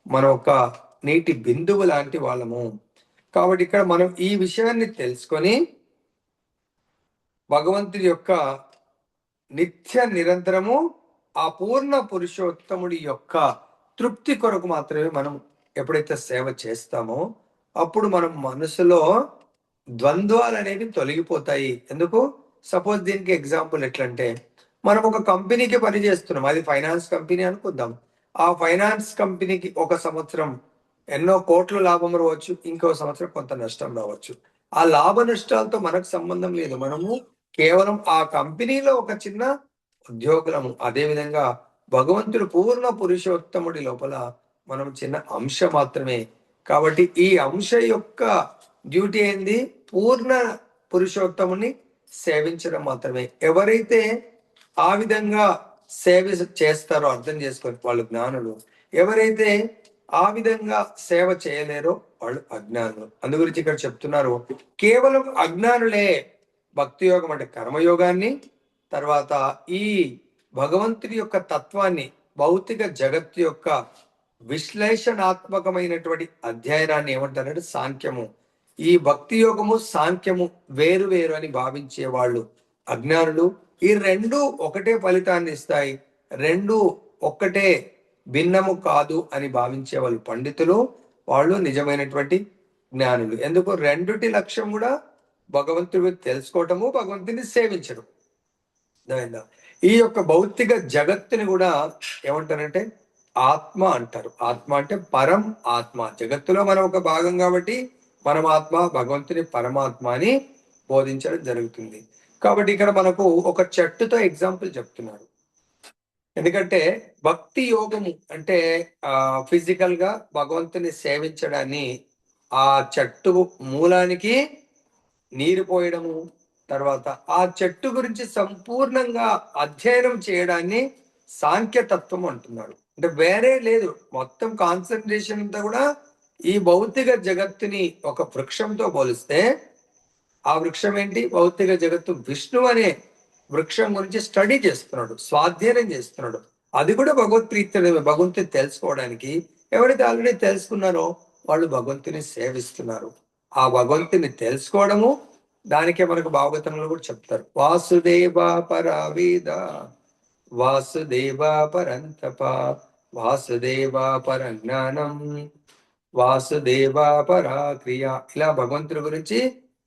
మనం ఒక నీటి బిందువు లాంటి వాళ్ళము. కాబట్టి ఇక్కడ మనం ఈ విషయాన్ని తెలుసుకొని భగవంతుడి యొక్క నిత్య నిరంతరము ఆ పూర్ణ పురుషోత్తముడి యొక్క తృప్తి కొరకు మాత్రమే మనం ఎప్పుడైతే సేవ చేస్తామో అప్పుడు మనం మనసులో ద్వంద్వాలు అనేవి తొలగిపోతాయి. ఎందుకు? సపోజ్ దీనికి ఎగ్జాంపుల్ ఎట్లంటే, మనం ఒక కంపెనీకి పని చేస్తున్నాం, అది ఫైనాన్స్ కంపెనీ అనుకుందాం. ఆ ఫైనాన్స్ కంపెనీకి ఒక సంవత్సరం ఎన్నో కోట్లు లాభం రావచ్చు, ఇంకో సంవత్సరం కొంత నష్టం రావచ్చు. ఆ లాభ నష్టాలతో మనకు సంబంధం లేదు, మనము కేవలం ఆ కంపెనీలో ఒక చిన్న ఉద్యోగులము. అదేవిధంగా భగవంతుడు పూర్ణ పురుషోత్తముడి లోపల మనం చిన్న అంశ మాత్రమే. కాబట్టి ఈ అంశ యొక్క డ్యూటీ ఏంది? పూర్ణ పురుషోత్తముని సేవించడం మాత్రమే. ఎవరైతే ఆ విధంగా సేవ చేస్తారో అర్థం చేసుకొని వాళ్ళు జ్ఞానులు, ఎవరైతే ఆ విధంగా సేవ చేయలేరో వాళ్ళు అజ్ఞానులు. అందు గురించి ఇక్కడ చెప్తున్నారు, కేవలం అజ్ఞానులే భక్తి యోగం అంటే కర్మయోగాన్ని, తర్వాత ఈ భగవంతుడి యొక్క తత్వాన్ని, భౌతిక జగత్తు యొక్క విశ్లేషణాత్మకమైనటువంటి అధ్యయనాన్ని ఏమంటారంటే సాంఖ్యము. ఈ భక్తి యోగము సాంఖ్యము వేరు వేరు అని భావించే వాళ్ళు అజ్ఞానులు. ఈ రెండు ఒకటే ఫలితాన్ని ఇస్తాయి, రెండు ఒక్కటే భిన్నము కాదు అని భావించే వాళ్ళు పండితులు. వాళ్ళు నిజమైనటువంటి జ్ఞానులు. ఎందుకు? రెండుటి లక్ష్యం కూడా భగవంతుడు తెలుసుకోవటము, భగవంతుని సేవించడం. అర్థమైందా? ఈ యొక్క భౌతిక జగత్తుని కూడా ఏమంటారంటే ఆత్మ అంటారు. ఆత్మ అంటే పరం ఆత్మ. జగత్తులో మనం ఒక భాగం కాబట్టి పరమాత్మ, భగవంతుని పరమాత్మ అని బోధించడం జరుగుతుంది. కాబట్టి ఇక్కడ మనకు ఒక చెట్టుతో ఎగ్జాంపుల్ చెప్తున్నారు. ఎందుకంటే భక్తి యోగము అంటే ఫిజికల్ గా భగవంతుని సేవించడాన్ని, ఆ చెట్టు మూలానికి నీరు పోయడము, తర్వాత ఆ చెట్టు గురించి సంపూర్ణంగా అధ్యయనం చేయడాన్ని సాంఖ్యతత్వం అంటున్నారు. అంటే వేరే లేదు, మొత్తం కాన్సన్ట్రేషన్ అంతా కూడా ఈ భౌతిక జగత్తుని ఒక వృక్షంతో పోలిస్తే, ఆ వృక్షం ఏంటి? భౌతిక జగత్తు విష్ణు అనే వృక్షం గురించి స్టడీ చేస్తున్నాడు, స్వాధ్యయనం చేస్తున్నాడు. అది కూడా భగవత్ప్రీత్యమే, భగవంతుని తెలుసుకోవడానికి. ఎవరైతే ఆల్రెడీ తెలుసుకున్నారో వాళ్ళు భగవంతుని సేవిస్తున్నారు. ఆ భగవంతుని తెలుసుకోవడము, దానికే మనకు భాగవతంలో కూడా చెప్తారు, వాసుదేవ పరవేద, వాసుదేవ పరంతప, వాసుదేవ పరజ్ఞానం, వాసుదేవ పరాక్రియ. ఇలా భగవంతుడి గురించి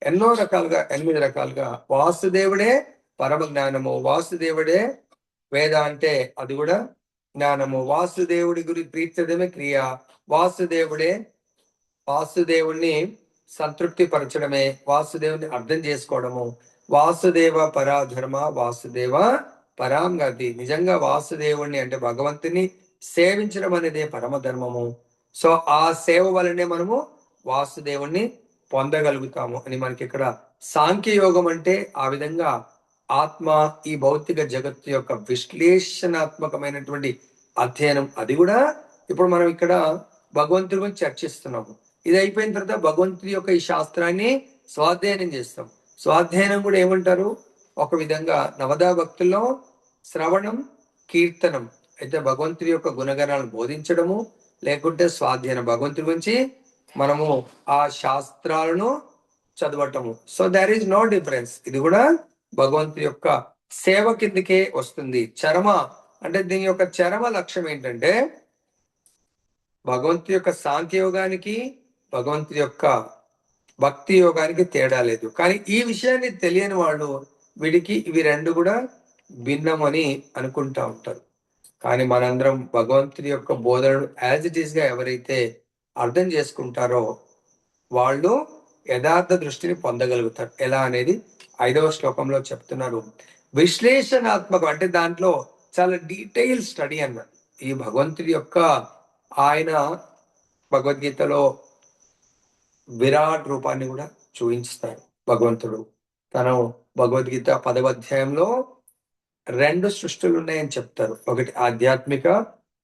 ఎన్నో రకాలుగా, 8 రకాలుగా. వాసుదేవుడే పరమ జ్ఞానము, వాసుదేవుడే వేద అంటే అది కూడా జ్ఞానము, వాసుదేవుడి గురి ప్రీత్యమే క్రియ, వాసుదేవుడిని సంతృప్తి పరచడమే, వాసుదేవుని అర్థం చేసుకోవడము, వాసుదేవ పరాధర్మ, వాసుదేవ పరాంగతి. నిజంగా వాసుదేవుణ్ణి అంటే భగవంతుని సేవించడం అనేదే పరమధర్మము. సో ఆ సేవ వలనే మనము వాసుదేవుణ్ణి పొందగలుగుతాము అని మనకి ఇక్కడ సాంఖ్యయోగం అంటే ఆ విధంగా ఆత్మ, ఈ భౌతిక జగత్తు యొక్క విశ్లేషణాత్మకమైనటువంటి అధ్యయనం. అది కూడా ఇప్పుడు మనం ఇక్కడ భగవంతుడి గురించి చర్చిస్తున్నాము. ఇది అయిపోయిన తర్వాత భగవంతుడి యొక్క ఈ శాస్త్రాన్ని స్వాధ్యయనం చేస్తాం. స్వాధ్యయనం కూడా ఏమంటారు? ఒక విధంగా నవదా భక్తుల్లో శ్రవణం, కీర్తనం. అయితే భగవంతుడి యొక్క గుణగణాలను బోధించడము, లేకుంటే స్వాధ్యయనం, భగవంతుడి గురించి మనము ఆ శాస్త్రాలను చదవటము. So there is no difference. ఇది కూడా భగవంతుడి యొక్క సేవ కిందకే వస్తుంది. చరమ అంటే దీని యొక్క చరమ లక్ష్యం ఏంటంటే భగవంతుడి యొక్క సాంఖ్యయోగానికి, భగవంతుడి యొక్క భక్తి యోగానికి తేడా లేదు. కానీ ఈ విషయాన్ని తెలియని వాళ్ళు వీడికి ఇవి రెండు కూడా భిన్నమని అనుకుంటా ఉంటారు. కానీ మనందరం భగవంతుడి యొక్క బోధనను యాజ్ ఇట్ ఈస్ గా ఎవరైతే అర్థం చేసుకుంటారో వాళ్ళు యథార్థ దృష్టిని పొందగలుగుతారు. ఎలా అనేది 5వ శ్లోకంలో చెప్తున్నారు. విశ్లేషణాత్మకం అంటే దాంట్లో చాలా డీటెయిల్ స్టడీ అన్నమాట. ఈ భగవంతుడి యొక్క, ఆయన భగవద్గీతలో విరాట్ రూపాన్ని కూడా చూపించుతారు. భగవంతుడు తను భగవద్గీత 10వ అధ్యాయంలో 2 సృష్టిలు ఉన్నాయని చెప్తారు. ఒకటి ఆధ్యాత్మిక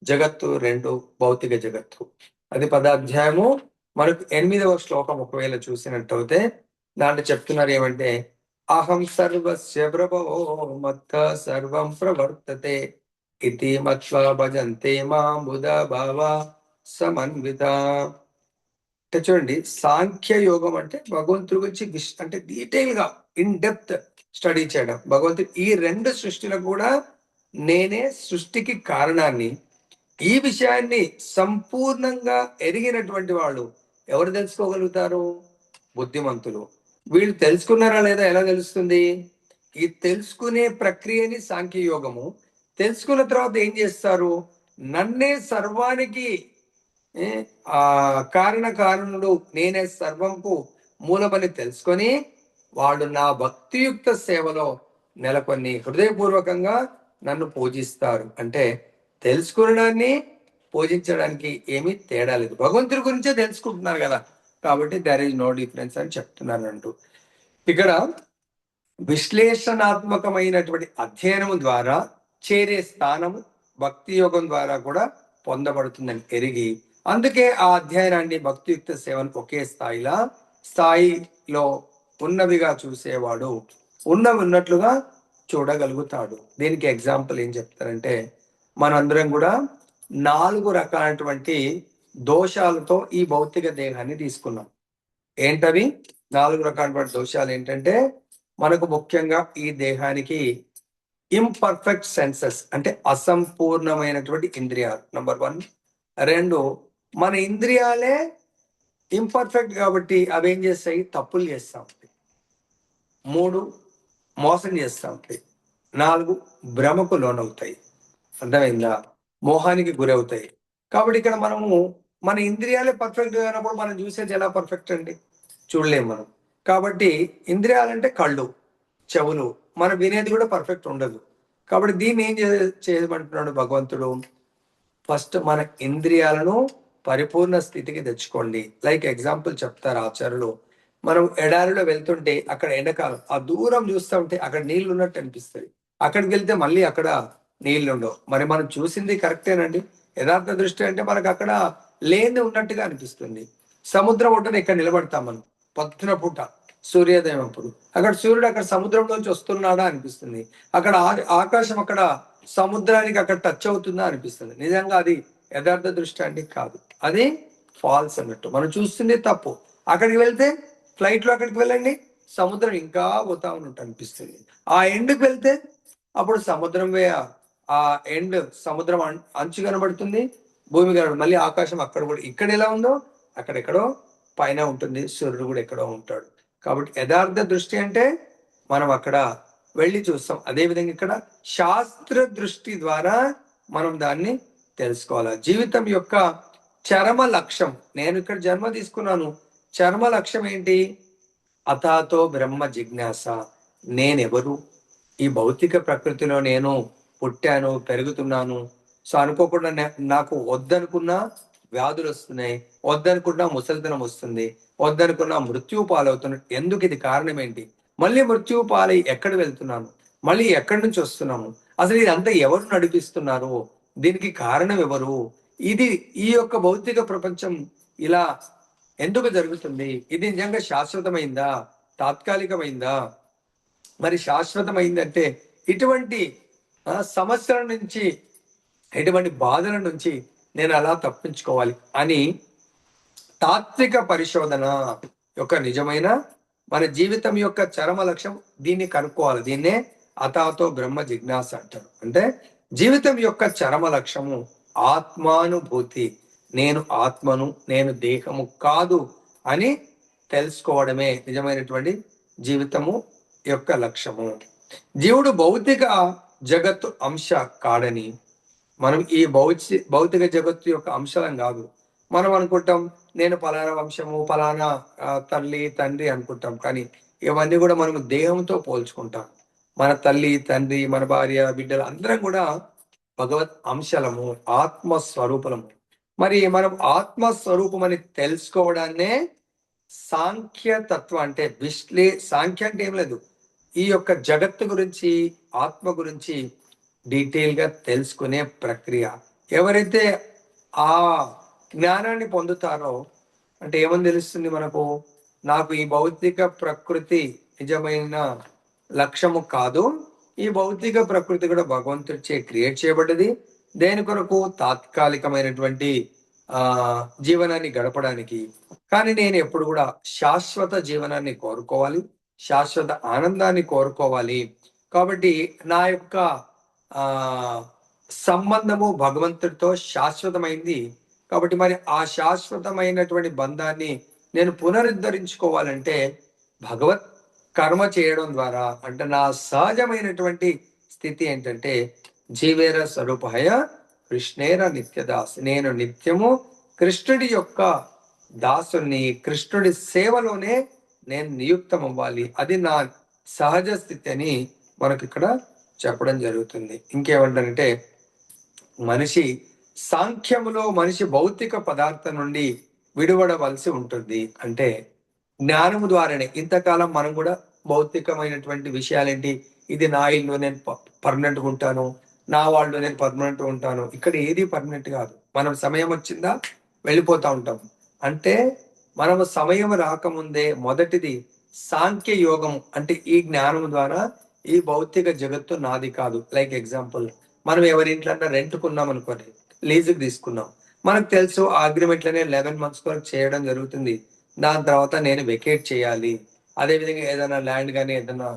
జగత్తు, 2 భౌతిక జగత్తు. అది 10వ అధ్యాయము. మనకు 8వ శ్లోకం ఒకవేళ చూసినట్టయితే దాంట్లో చెప్తున్నారు ఏమంటే, అహం సర్వస్య ప్రభవో మత్త సర్వం ప్రవర్తతే ఇతి మత్వా భజంతే మాం బుధ భావ సమన్విత. అంటే చూడండి, సాంఖ్య యోగం అంటే భగవంతుడి గురించి అంటే డీటెయిల్ గా ఇన్ డెప్త్ స్టడీ చేయడం. భగవంతుడు ఈ 2 సృష్టిలకు కూడా నేనే సృష్టికి కారణాన్ని, ఈ విషయాన్ని సంపూర్ణంగా ఎరిగినటువంటి వాళ్ళు ఎవరు తెలుసుకోగలుగుతారు? బుద్ధిమంతులు. వీళ్ళు తెలుసుకున్నారా లేదా ఎలా తెలుస్తుంది? ఈ తెలుసుకునే ప్రక్రియని సాంఖ్యయోగము. తెలుసుకున్న తర్వాత ఏం చేస్తారు? నన్నే సర్వానికి కారణుడు, నేనే సర్వంకు మూలమని తెలుసుకొని వాడు నా భక్తియుక్త సేవలో నెలకొని హృదయపూర్వకంగా నన్ను పూజిస్తారు. అంటే తెలుసుకునడాన్ని పూజించడానికి ఏమీ తేడా లేదు. భగవంతుడి గురించే తెలుసుకుంటున్నారు కదా, కాబట్టి దర్ ఈజ్ నో డిఫరెన్స్ అని చెప్తున్నారు అంటూ. ఇక్కడ విశ్లేషణాత్మకమైనటువంటి అధ్యయనం ద్వారా చేరే స్థానము భక్తి యోగం ద్వారా కూడా పొందబడుతుందని ఎరిగి, అందుకే ఆ అధ్యయనాన్ని, భక్తియుక్త సేవను ఒకే స్థాయిలో ఉన్నవిగా చూసేవాడు ఉన్నట్లుగా చూడగలుగుతాడు. దీనికి ఎగ్జాంపుల్ ఏం చెప్తారంటే, మనందరం కూడా 4 రకాలైనటువంటి దోషాలతో ఈ భౌతిక దేహాన్ని తీసుకున్నాం. ఏంటవి 4 రకాలైనటువంటి దోషాలు? ఏంటంటే మనకు ముఖ్యంగా ఈ దేహానికి ఇంపర్ఫెక్ట్ సెన్సెస్ అంటే అసంపూర్ణమైనటువంటి ఇంద్రియాలు నంబర్ 1. 2, మన ఇంద్రియాలే ఇంపర్ఫెక్ట్ కాబట్టి అవి ఏం చేస్తాయి? తప్పులు చేస్తా ఉంటాయి. 3 మోసం చేస్తా ఉంటాయి. 4 భ్రమకు లోనవుతాయి. అర్థమైందా? మోహానికి గురవుతాయి. కాబట్టి ఇక్కడ మనము మన ఇంద్రియాలే పర్ఫెక్ట్ అయినప్పుడు మనం చూసేది ఎలా పర్ఫెక్ట్ అండి? చూడలేము మనం. కాబట్టి ఇంద్రియాలంటే కళ్ళు, చెవులు, మనం వినేది కూడా పర్ఫెక్ట్ ఉండదు. కాబట్టి దీన్ని ఏం చేయమంటున్నాడు భగవంతుడు? ఫస్ట్ మన ఇంద్రియాలను పరిపూర్ణ స్థితికి తెచ్చుకోండి. లైక్ ఎగ్జాంపుల్ చెప్తారు ఆచార్యులు. మనం ఎడారిలో వెళ్తుంటే అక్కడ ఎండాకాలం, ఆ దూరం చూస్తూ ఉంటే అక్కడ నీళ్లు ఉన్నట్టు అనిపిస్తుంది. అక్కడికి వెళ్తే మళ్ళీ అక్కడ నీళ్లు ఉండవు. మరి మనం చూసింది కరెక్టేనండి? యథార్థ దృష్టి అంటే మనకు అక్కడ లేని ఉన్నట్టుగా అనిపిస్తుంది. సముద్రం ఒడ్డున ఇక్కడ నిలబడతాం మనం పొద్దున పూట సూర్యోదయం అప్పుడు. అక్కడ సూర్యుడు అక్కడ సముద్రంలోంచి వస్తున్నాడా అనిపిస్తుంది. అక్కడ ఆకాశం అక్కడ సముద్రానికి అక్కడ టచ్ అవుతుందా అనిపిస్తుంది. నిజంగా అది యథార్థ దృష్టి అంటే కాదు, అది ఫాల్స్ అన్నట్టు. మనం చూస్తుంది తప్పు. అక్కడికి వెళ్తే ఫ్లైట్ లో అక్కడికి వెళ్ళండి, సముద్రం ఇంకా పోతా ఉన్నట్టు అనిపిస్తుంది. ఆ ఎండ్కి వెళ్తే అప్పుడు సముద్రం ఆ ఎండ్ సముద్రం అంచు కనబడుతుంది, భూమి కనబడుతుంది, మళ్ళీ ఆకాశం అక్కడ కూడా ఇక్కడ ఎలా ఉందో అక్కడెక్కడో పైన ఉంటుంది, సూర్యుడు కూడా ఎక్కడో ఉంటాడు. కాబట్టి యథార్థ దృష్టి అంటే మనం అక్కడ వెళ్ళి చూస్తాం. అదేవిధంగా ఇక్కడ శాస్త్ర దృష్టి ద్వారా మనం దాన్ని తెలుసుకోవాలి. జీవితం యొక్క చరమ లక్ష్యం, నేను ఇక్కడ జన్మ తీసుకున్నాను, చర్మ లక్ష్యం ఏంటి? అతాతో బ్రహ్మ జిజ్ఞాస. నేనెవరు? ఈ భౌతిక ప్రకృతిలో నేను పుట్టాను, పెరుగుతున్నాను. సో అనుకోకుండా నాకు వద్దనుకున్న వ్యాధులు వస్తున్నాయి, వద్దనుకున్న ముసలితనం వస్తుంది, వద్దనుకున్న మృత్యు పాలవుతున్నాను. ఎందుకు? ఇది కారణం ఏంటి? మళ్ళీ మృత్యు పాలై ఎక్కడ వెళ్తున్నాను? మళ్ళీ ఎక్కడి నుంచి వస్తున్నాము? అసలు ఇదంతా ఎవరు నడిపిస్తున్నారు? దీనికి కారణం ఎవరు? ఇది ఈ యొక్క భౌతిక ప్రపంచం ఇలా ఎందుకు జరుగుతుంది? ఇది నిజంగా శాశ్వతమైందా, తాత్కాలికమైందా? మరి శాశ్వతమైందంటే ఇటువంటి సమస్యల నుంచి, ఇటువంటి బాధల నుంచి నేను అలా తప్పించుకోవాలి అని తాత్విక పరిశోధన యొక్క నిజమైన మన జీవితం యొక్క చరమ లక్ష్యం దీన్ని కనుక్కోవాలి. దీన్నే అతాతో బ్రహ్మ జిజ్ఞాస అంటారు. అంటే జీవితం యొక్క చరమ లక్ష్యము ఆత్మానుభూతి. నేను ఆత్మను, నేను దేహము కాదు అని తెలుసుకోవడమే నిజమైనటువంటి జీవితము యొక్క లక్ష్యము. జీవుడు భౌతిక జగత్తు అంశ కాడని, మనం ఈ భౌతిక జగత్తు యొక్క అంశలం కాదు. మనం అనుకుంటాం నేను ఫలానా వంశము, ఫలానా తల్లి తండ్రి అనుకుంటాం. కానీ ఇవన్నీ కూడా మనం దేహంతో పోల్చుకుంటాం. మన తల్లి తండ్రి, మన భార్య బిడ్డలు అందరం కూడా భగవత్ అంశలము, ఆత్మస్వరూపము. మరి మనం ఆత్మస్వరూపం అని తెలుసుకోవడాన్నే సాంఖ్యతత్వం అంటే సాంఖ్య అంటే ఏం లేదు, ఈ యొక్క జగత్తు గురించి, ఆత్మ గురించి డీటెయిల్ గా తెలుసుకునే ప్రక్రియ. ఎవరైతే ఆ జ్ఞానాన్ని పొందుతారో అంటే ఏమని తెలుస్తుంది మనకు? నాకు ఈ భౌతిక ప్రకృతి నిజమైన లక్ష్యము కాదు, ఈ భౌతిక ప్రకృతి కూడా భగవంతుడిచే క్రియేట్ చేయబడ్డది. దేని కొరకు? తాత్కాలికమైనటువంటి జీవనాన్ని గడపడానికి. కానీ నేను ఎప్పుడు కూడా శాశ్వత జీవనాన్ని కోరుకోవాలి, శాశ్వత ఆనందాన్ని కోరుకోవాలి. కాబట్టి నా యొక్క సంబంధము భగవంతుడితో శాశ్వతమైంది. కాబట్టి మరి ఆ శాశ్వతమైనటువంటి బంధాన్ని నేను పునరుద్ధరించుకోవాలంటే భగవత్ కర్మ చేయడం ద్వారా, అంటే నా సహజమైనటువంటి స్థితి ఏంటంటే జీవేర స్వరూపహయ కృష్ణేర నిత్యదాస్, నేను నిత్యము కృష్ణుడి యొక్క దాసుని, కృష్ణుడి సేవలోనే నేను నియుక్తం అవ్వాలి. అది నా సహజ స్థితి అని మనకి ఇక్కడ చెప్పడం జరుగుతుంది. ఇంకేమంటారంటే మనిషి సాంఖ్యములో మనిషి భౌతిక పదార్థం నుండి విడివడవలసి ఉంటుంది. అంటే జ్ఞానము ద్వారానే. ఇంతకాలం మనం కూడా భౌతికమైనటువంటి విషయాలేంటి, ఇది నా ఇల్లు నేను పర్మనెంట్గా ఉంటాను, నా వాళ్ళు నేను పర్మనెంట్ ఉంటాను. ఇక్కడ ఏది పర్మనెంట్ కాదు. మనం సమయం వచ్చిందా వెళ్ళిపోతా ఉంటాం. అంటే మనము సమయం రాకముందే మొదటిది సాంఖ్య యోగం, అంటే ఈ జ్ఞానం ద్వారా ఈ భౌతిక జగత్తు నాది కాదు. లైక్ ఎగ్జాంపుల్, మనం ఎవరింట్లో రెంట్ కున్నాం అనుకోండి, లీజుకి తీసుకున్నాం. మనకు తెలుసు ఆ అగ్రిమెంట్లనే 11 months వరకు చేయడం జరుగుతుంది. దాని తర్వాత నేను వెకేట్ చేయాలి. అదేవిధంగా ఏదైనా ల్యాండ్ కానీ ఏదైనా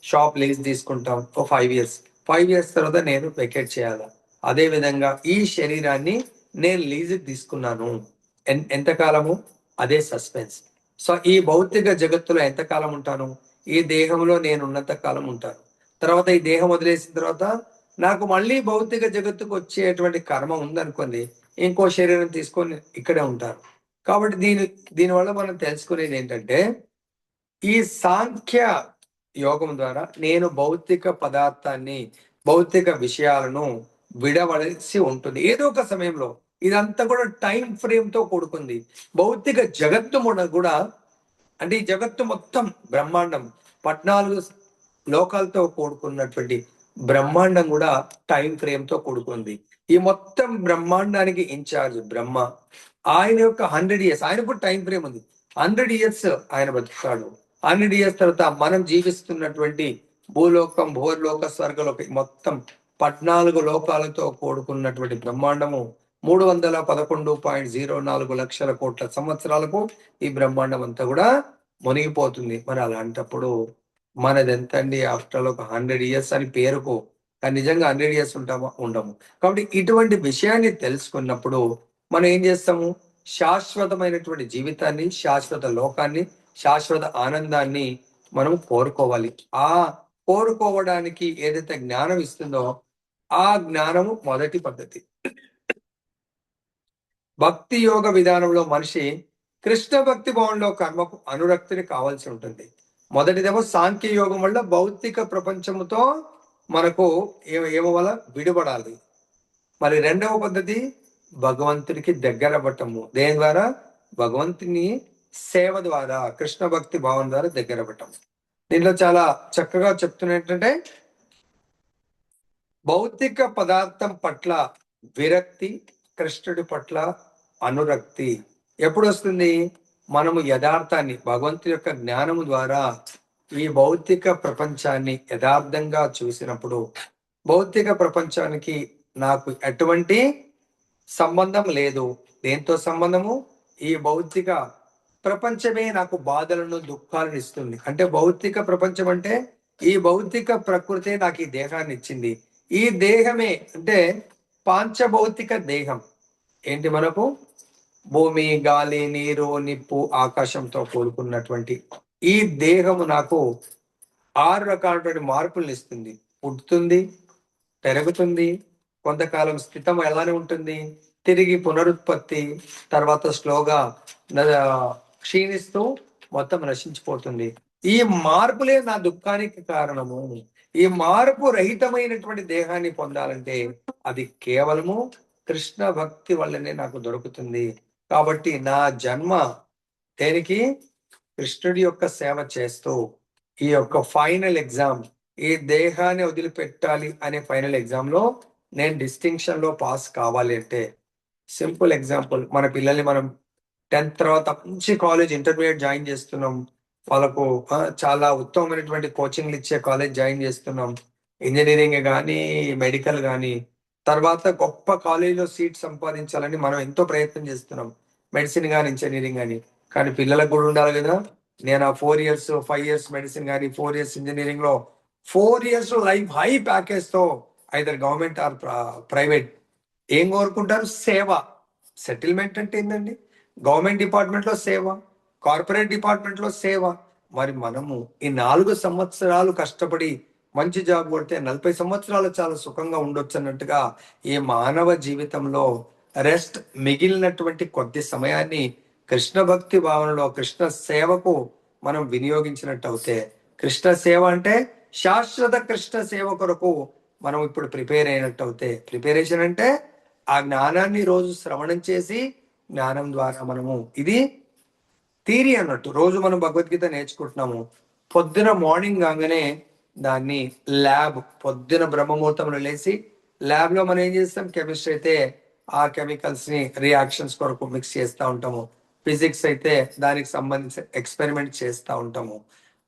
షాప్ లీజ్ తీసుకుంటాం ఓ 5 years. 5 years తర్వాత నేను వెకేట్ చేయాలి. అదేవిధంగా ఈ శరీరాన్ని నేను లీజుకి తీసుకున్నాను. ఎంతకాలము? అదే సస్పెన్స్. సో ఈ భౌతిక జగత్తులో ఎంతకాలం ఉంటాను? ఈ దేహంలో నేను ఉన్నంత కాలం ఉంటాను. తర్వాత ఈ దేహం వదిలేసిన తర్వాత నాకు మళ్ళీ భౌతిక జగత్తుకు వచ్చేటువంటి కర్మ ఉందనుకోండి, ఇంకో శరీరం తీసుకొని ఇక్కడే ఉంటారు. కాబట్టి దీనివల్ల మనం తెలుసుకునేది ఏంటంటే, ఈ సాంఖ్య యోగం ద్వారా నేను భౌతిక పదార్థాన్ని, భౌతిక విషయాలను విడవలసి ఉంటుంది ఏదో ఒక సమయంలో. ఇదంతా కూడా టైం ఫ్రేమ్ తో కూడుకుంది. భౌతిక జగత్తు కూడా అంటే ఈ జగత్తు మొత్తం బ్రహ్మాండం 14 లోకాలతో కూడుకున్నటువంటి బ్రహ్మాండం కూడా టైం ఫ్రేమ్ తో కూడుకుంది. ఈ మొత్తం బ్రహ్మాండానికి ఇన్ఛార్జ్ బ్రహ్మ. ఆయన యొక్క 100 ఇయర్స్, ఆయన కూడా టైం ఫ్రేమ్ ఉంది. 100 ఇయర్స్ ఆయన బతుకుతాడు. 100 ఇయర్స్ తర్వాత మనం జీవిస్తున్నటువంటి భూలోకం, భూలోక, స్వర్గలోకం మొత్తం 14 లోకాలతో కూడుకున్నటువంటి బ్రహ్మాండము 311.04 లక్షల కోట్ల సంవత్సరాలకు ఈ బ్రహ్మాండం అంతా కూడా మునిగిపోతుంది. మరి అలాంటప్పుడు మనది ఎంత అండి? ఆఫ్టర్ ఒక 100 ఇయర్స్ అని పేరుకు, కానీ నిజంగా 100 ఇయర్స్ ఉంటామా? ఉండము. కాబట్టి ఇటువంటి విషయాన్ని తెలుసుకున్నప్పుడు మనం ఏం చేస్తాము? శాశ్వతమైనటువంటి జీవితాన్ని, శాశ్వత లోకాన్ని, శాశ్వత ఆనందాన్ని మనం కోరుకోవాలి. ఆ కోరుకోవడానికి ఏదైతే జ్ఞానం ఇస్తుందో ఆ జ్ఞానము మొదటి పద్ధతి. భక్తి యోగ విధానంలో మనిషి కృష్ణ భక్తి భావంలో కర్మకు అనురక్తిని కావాల్సి ఉంటుంది. మొదటిదేమో సాంఖ్య యోగం వల్ల భౌతిక ప్రపంచముతో మనకు ఏమవల విడిపడాలి. మరి రెండవ పద్ధతి భగవంతుడికి దగ్గర పట్టము. దేని ద్వారా? భగవంతుని సేవ ద్వారా, కృష్ణ భక్తి భావం ద్వారా దగ్గర పట్టము. దీంట్లో చాలా చక్కగా చెప్తున్న ఏంటంటే, భౌతిక పదార్థం పట్ల విరక్తి, కృష్ణుడి పట్ల అనురక్తి ఎప్పుడు వస్తుంది? మనము యథార్థాన్ని, భగవంతుడి యొక్క జ్ఞానము ద్వారా ఈ భౌతిక ప్రపంచాన్ని యథార్థంగా చూసినప్పుడు, భౌతిక ప్రపంచానికి నాకు ఎటువంటి సంబంధం లేదు. దేంతో సంబంధము? ఈ భౌతిక ప్రపంచమే నాకు బాధలను, దుఃఖాలను ఇస్తుంది. అంటే భౌతిక ప్రపంచం అంటే ఈ భౌతిక ప్రకృతే నాకు ఈ దేహాన్ని ఇచ్చింది. ఈ దేహమే అంటే పాంచభౌతిక దేహం ఏంటి? మనకు భూమి, గాలి, నీరు, నిప్పు, ఆకాశంతో కూడుకున్నటువంటి ఈ దేహము నాకు 6 రకాలైనటువంటి మార్పులను ఇస్తుంది. పుట్టుతుంది, పెరుగుతుంది, కొంతకాలం స్థితం ఎలానే ఉంటుంది, తిరిగి పునరుత్పత్తి, తర్వాత స్లోగా క్షీణిస్తూ మొత్తం నశించిపోతుంది. ఈ మార్పులే నా దుఃఖానికి కారణము. ఈ మార్పు రహితమైనటువంటి దేహాన్ని పొందాలంటే అది కేవలము కృష్ణ భక్తి వల్లనే నాకు దొరుకుతుంది. కాబట్టి నా జన్మ దేనికి? కృష్ణుడి యొక్క సేవ చేస్తూ ఈ యొక్క ఫైనల్ ఎగ్జామ్, ఈ దేహాన్ని వదిలిపెట్టాలి అనే ఫైనల్ ఎగ్జామ్ లో నేను డిస్టింక్షన్ లో పాస్ కావాలి అంటే, సింపుల్ ఎగ్జాంపుల్, మన పిల్లల్ని మనం 10th తర్వాత మంచి కాలేజ్, ఇంటర్మీడియట్ జాయిన్ చేస్తున్నాం. వాళ్ళకు చాలా ఉత్తమమైనటువంటి కోచింగ్లు ఇచ్చే కాలేజ్ జాయిన్ చేస్తున్నాం. ఇంజనీరింగ్ కానీ, మెడికల్ కానీ. తర్వాత గొప్ప కాలేజీలో సీట్ సంపాదించాలని మనం ఎంతో ప్రయత్నం చేస్తున్నాం. మెడిసిన్ కానీ, ఇంజనీరింగ్ కానీ. కానీ పిల్లలకు కూడా ఉండాలి కదా. నేను ఆ 4 ఇయర్స్, 5 ఇయర్స్ మెడిసిన్ కానీ, 4 ఇయర్స్ ఇంజనీరింగ్ లో, 4 ఇయర్స్ లైఫ్ హై ప్యాకేజ్ తో ఐదర్ గవర్నమెంట్ ఆర్ ప్రైవేట్ ఏం కోరుకుంటారు? సేవ. సెటిల్మెంట్ అంటే ఏంటండి? గవర్నమెంట్ డిపార్ట్మెంట్ లో సేవ, కార్పొరేట్ డిపార్ట్మెంట్ లో సేవ. మరి మనము ఈ 4 సంవత్సరాలు కష్టపడి మంచి జాబ్ కొడితే 40 సంవత్సరాలు చాలా సుఖంగా ఉండొచ్చు అన్నట్టుగా ఈ మానవ జీవితంలో రెస్ట్, మిగిలినటువంటి కొద్ది సమయాన్ని కృష్ణ భక్తి భావనలో కృష్ణ సేవకు మనం వినియోగించినట్టు అవుతే, కృష్ణ సేవ అంటే శాశ్వత కృష్ణ సేవ కొరకు మనం ఇప్పుడు ప్రిపేర్ అయినట్టు అవుతే, ప్రిపరేషన్ అంటే ఆ జ్ఞానాన్ని రోజు శ్రవణం చేసి జ్ఞానం ద్వారా మనము, ఇది థియరీ అన్నట్టు. రోజు మనం భగవద్గీత నేర్చుకుంటున్నాము. పొద్దున మార్నింగ్ కాగానే దాన్ని ల్యాబ్, పొద్దున బ్రహ్మముహూర్తంలో లేచి ల్యాబ్ లో మనం ఏం చేస్తాం? కెమిస్ట్రీ అయితే ఆ కెమికల్స్ ని రియాక్షన్స్ కొరకు మిక్స్ చేస్తూ ఉంటాము. ఫిజిక్స్ అయితే దానికి సంబంధించి ఎక్స్పెరిమెంట్ చేస్తూ ఉంటాము.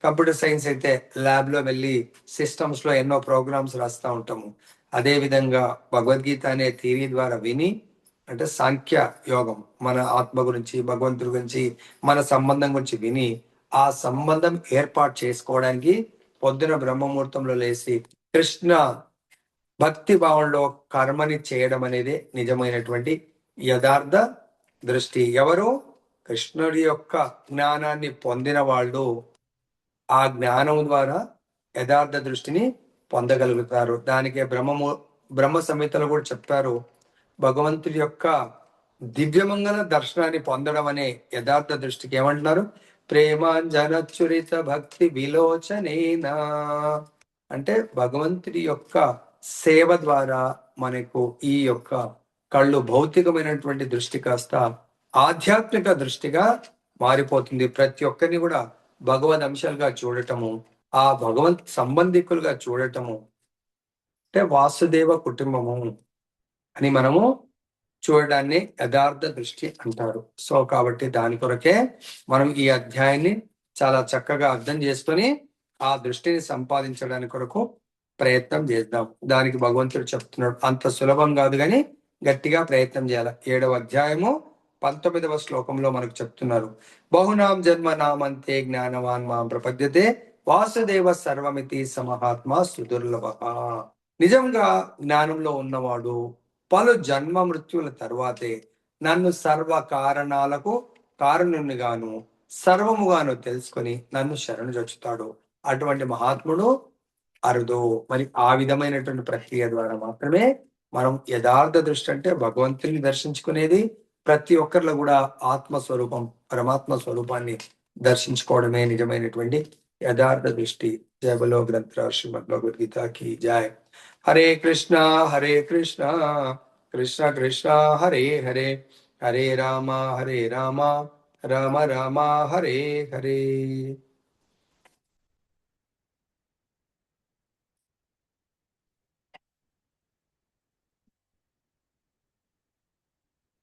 కంప్యూటర్ సైన్స్ అయితే ల్యాబ్ లో వెళ్ళి సిస్టమ్స్ లో ఎన్నో ప్రోగ్రామ్స్ రాస్తూ ఉంటాము. అదే విధంగా భగవద్గీత అనే థియరీ ద్వారా విని, అంటే సాంఖ్య యోగం, మన ఆత్మ గురించి, భగవంతుడి గురించి, మన సంబంధం గురించి విని ఆ సంబంధం ఏర్పాటు చేసుకోవడానికి పొద్దున బ్రహ్మముహూర్తంలో లేచి కృష్ణ భక్తి భావంలో కర్మని చేయడం అనేది నిజమైనటువంటి యథార్థ దృష్టి. ఎవరు? కృష్ణుడి యొక్క జ్ఞానాన్ని పొందిన వాళ్ళు ఆ జ్ఞానం ద్వారా యథార్థ దృష్టిని పొందగలుగుతారు. దానికే బ్రహ్మ సంహితలో కూడా చెప్తారు, భగవంతుడి యొక్క దివ్యమంగళ దర్శనాన్ని పొందడం అనే యథార్థ దృష్టికి ఏమంటున్నారు? ప్రేమాంజనచురిత భక్తి విలోచనేనా. అంటే భగవంతుడి యొక్క సేవ ద్వారా మనకు ఈ యొక్క కళ్ళు భౌతికమైనటువంటి దృష్టి కాస్త ఆధ్యాత్మిక దృష్టిగా మారిపోతుంది. ప్రతి ఒక్కరిని కూడా భగవద్ అంశాలుగా చూడటము, ఆ భగవంత్ సంబంధికులుగా చూడటము, అంటే వాసుదేవ కుటుంబము అని మనము చూడడాన్ని యథార్థ దృష్టి అంటారు. సో కాబట్టి దాని కొరకే మనం ఈ అధ్యాయాన్ని చాలా చక్కగా అర్థం చేసుకొని ఆ దృష్టిని సంపాదించడానికి కొరకు ప్రయత్నం చేద్దాం. దానికి భగవంతుడు చెప్తున్నాడు, అంత సులభం కాదు కానీ గట్టిగా ప్రయత్నం చేయాలి. 7వ అధ్యాయము 19వ శ్లోకంలో మనకు చెప్తున్నారు, బహునాం జన్మ నామంతే జ్ఞానవాన్ మాం ప్రపద్యతే వాసుదేవ సర్వమితి సమహాత్మ సుదుర్లభ. నిజంగా జ్ఞానంలో ఉన్నవాడు పలు జన్మ మృత్యుల తర్వాతే నన్ను సర్వ కారణాలకు కారణునిగాను సర్వముగాను తెలుసుకొని నన్ను శరణు జొచ్చుతాడు. అటువంటి మహాత్ముడు అరుదు. మరి ఆ విధమైనటువంటి ప్రక్రియ ద్వారా మాత్రమే మనం యథార్థ దృష్టి, అంటే భగవంతుని దర్శించుకునేది, ప్రతి ఒక్కరిలో కూడా ఆత్మస్వరూపం పరమాత్మ స్వరూపాన్ని దర్శించుకోవడమే నిజమైనటువంటి యథార్థ దృష్టి. జయ బలో గ్రంథరాజ్ శ్రీమద్ భగవద్గీతకి జయ. హరే కృష్ణ కృష్ణ కృష్ణ హరే హరే, హరే రామ రామ రామ హరే హరే.